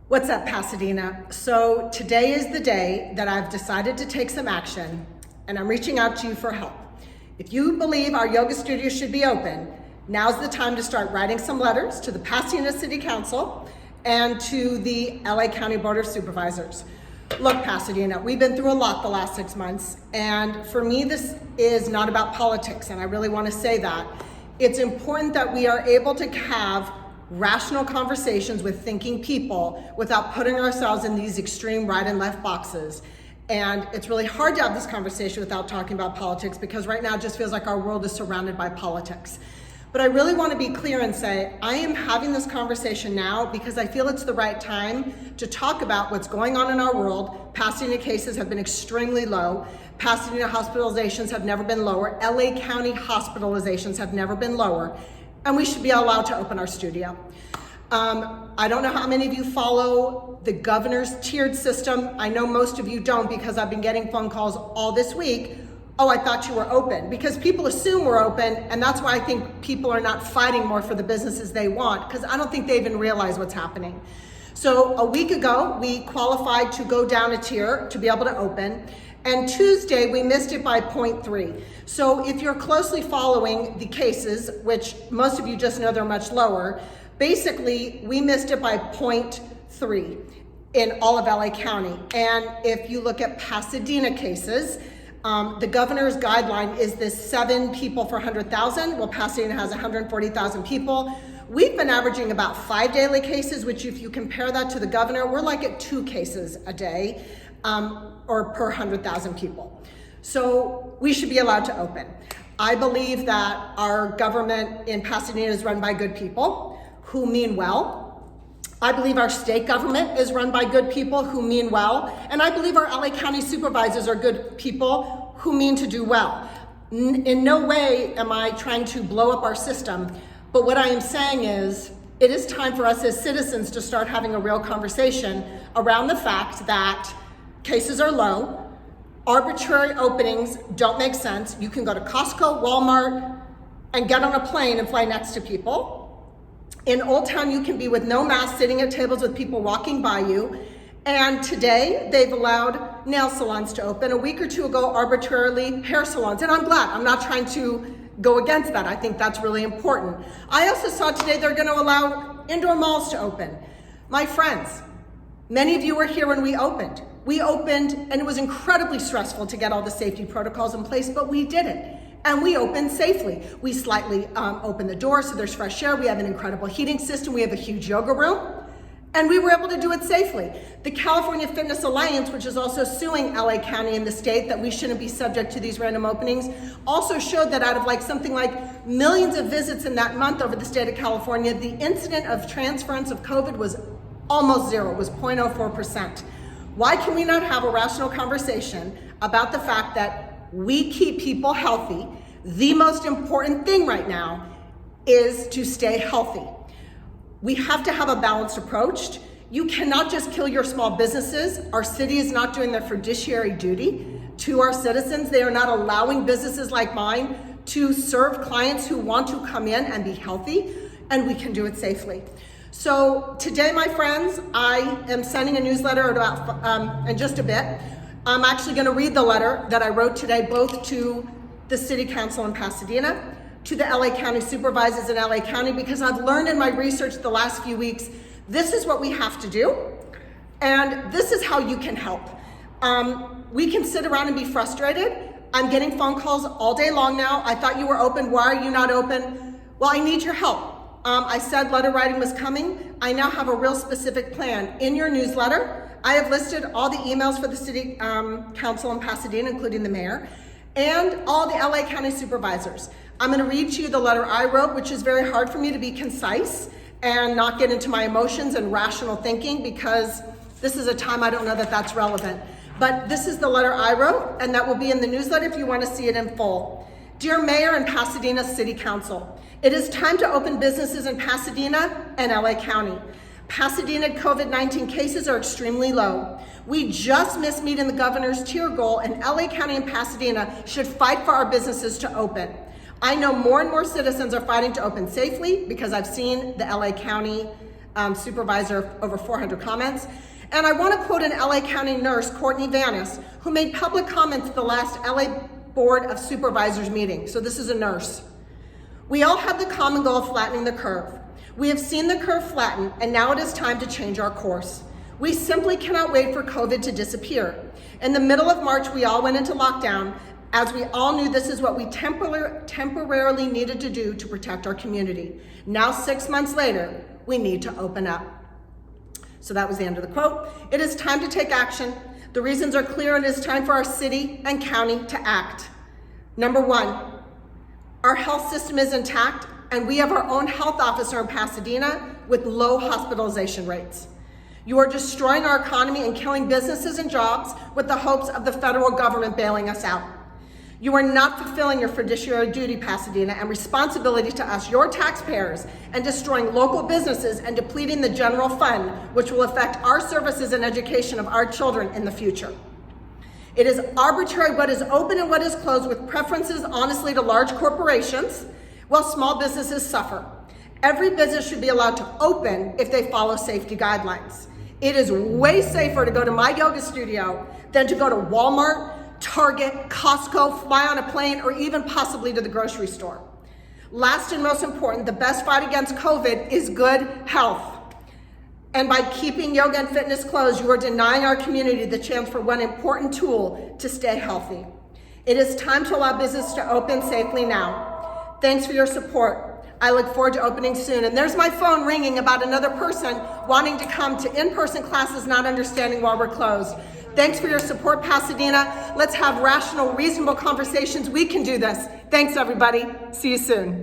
What's up, Pasadena? So today is the day that I've decided to take some action, and I'm reaching out to you for help. If you believe our yoga studio should be open, now's the time to start writing some letters to the Pasadena City Council and to the LA County Board of Supervisors. Look, Pasadena, we've been through a lot the last 6 months, and for me, this is not about politics, and I really want to say that. It's important that we are able to have rational conversations with thinking people without putting ourselves in these extreme right and left boxes. And it's really hard to have this conversation without talking about politics, because right now it just feels like our world is surrounded by politics. But I really want to be clear and say, I am having this conversation now because I feel it's the right time to talk about what's going on in our world. Pasadena cases have been extremely low. Pasadena hospitalizations have never been lower. LA County hospitalizations have never been lower. And we should be allowed to open our studio. I don't know how many of you follow the governor's tiered system. I know most of you don't, because I've been getting phone calls all this week. Oh, I thought you were open, because people assume we're open, and that's why I think people are not fighting more for the businesses they want, because I don't think they even realize what's happening. So a week ago, we qualified to go down a tier to be able to open. And Tuesday, we missed it by 0.3. So if you're closely following the cases, which most of you just know they're much lower, basically, we missed it by 0.3 in all of LA County. And if you look at Pasadena cases, the governor's guideline is this 7 people for 100,000. Well, Pasadena has 140,000 people. We've been averaging about 5 daily cases, which if you compare that to the governor, we're like at 2 cases a day. Or per 100,000 people. So we should be allowed to open. I believe that our government in Pasadena is run by good people who mean well. I believe our state government is run by good people who mean well. And I believe our LA County supervisors are good people who mean to do well. In no way am I trying to blow up our system, but what I am saying is it is time for us as citizens to start having a real conversation around the fact that cases are low, arbitrary openings don't make sense. You can go to Costco, Walmart, and get on a plane and fly next to people. In Old Town, you can be with no mask, sitting at tables with people walking by you. And today, they've allowed nail salons to open. A week or two ago, arbitrarily, hair salons. And I'm glad. I'm not trying to go against that. I think that's really important. I also saw today they're going to allow indoor malls to open. My friends, many of you were here when we opened. We opened, and it was incredibly stressful to get all the safety protocols in place, but we did it. And we opened safely. We slightly opened the door so there's fresh air. We have an incredible heating system. We have a huge yoga room. And we were able to do it safely. The California Fitness Alliance, which is also suing LA County and the state that we shouldn't be subject to these random openings, also showed that out of something like millions of visits in that month over the state of California, the incident of transference of COVID was almost zero. It was 0.04%. Why can we not have a rational conversation about the fact that we keep people healthy? The most important thing right now is to stay healthy. We have to have a balanced approach. You cannot just kill your small businesses. Our city is not doing their fiduciary duty to our citizens. They are not allowing businesses like mine to serve clients who want to come in and be healthy, and we can do it safely. So today, my friends, I am sending a newsletter in just a bit. I'm actually going to read the letter that I wrote today, both to the City Council in Pasadena, to the LA County Supervisors in LA County, because I've learned in my research the last few weeks, this is what we have to do, and this is how you can help. We can sit around and be frustrated. I'm getting phone calls all day long now. I thought you were open. Why are you not open? Well, I need your help. I said letter writing was coming. I now have a real specific plan. In your newsletter, I have listed all the emails for the City Council in Pasadena, including the mayor, and all the LA County supervisors. I'm going to read to you the letter I wrote, which is very hard for me to be concise and not get into my emotions and rational thinking, because this is a time I don't know that that's relevant. But this is the letter I wrote, and that will be in the newsletter if you want to see it in full. Dear Mayor and Pasadena City Council, it is time to open businesses in Pasadena and LA County. Pasadena COVID-19 cases are extremely low. We just missed meeting the governor's tier goal, and LA County and Pasadena should fight for our businesses to open. I know more and more citizens are fighting to open safely because I've seen the LA County supervisor over 400 comments. And I want to quote an LA County nurse, Courtney Vanis, who made public comments at the last LA Board of Supervisors meeting. So this is a nurse. We all have the common goal of flattening the curve. We have seen the curve flatten, and now it is time to change our course. We simply cannot wait for COVID to disappear. In the middle of March, we all went into lockdown, as we all knew this is what we temporarily needed to do to protect our community. Now, 6 months later, we need to open up. So that was the end of the quote. It is time to take action. The reasons are clear, and it is time for our city and county to act. Number one, our health system is intact, and we have our own health officer in Pasadena with low hospitalization rates. You are destroying our economy and killing businesses and jobs with the hopes of the federal government bailing us out. You are not fulfilling your fiduciary duty, Pasadena, and responsibility to us, your taxpayers, and destroying local businesses and depleting the general fund, which will affect our services and education of our children in the future. It is arbitrary what is open and what is closed, with preferences, honestly, to large corporations, while small businesses suffer. Every business should be allowed to open if they follow safety guidelines. It is way safer to go to my yoga studio than to go to Walmart, Target, Costco, fly on a plane, or even possibly to the grocery store. Last and most important, the best fight against COVID is good health. And by keeping yoga and fitness closed, you are denying our community the chance for one important tool to stay healthy. It is time to allow business to open safely now. Thanks for your support. I look forward to opening soon. And there's my phone ringing about another person wanting to come to in-person classes, not understanding why we're closed. Thanks for your support, Pasadena. Let's have rational, reasonable conversations. We can do this. Thanks, everybody. See you soon.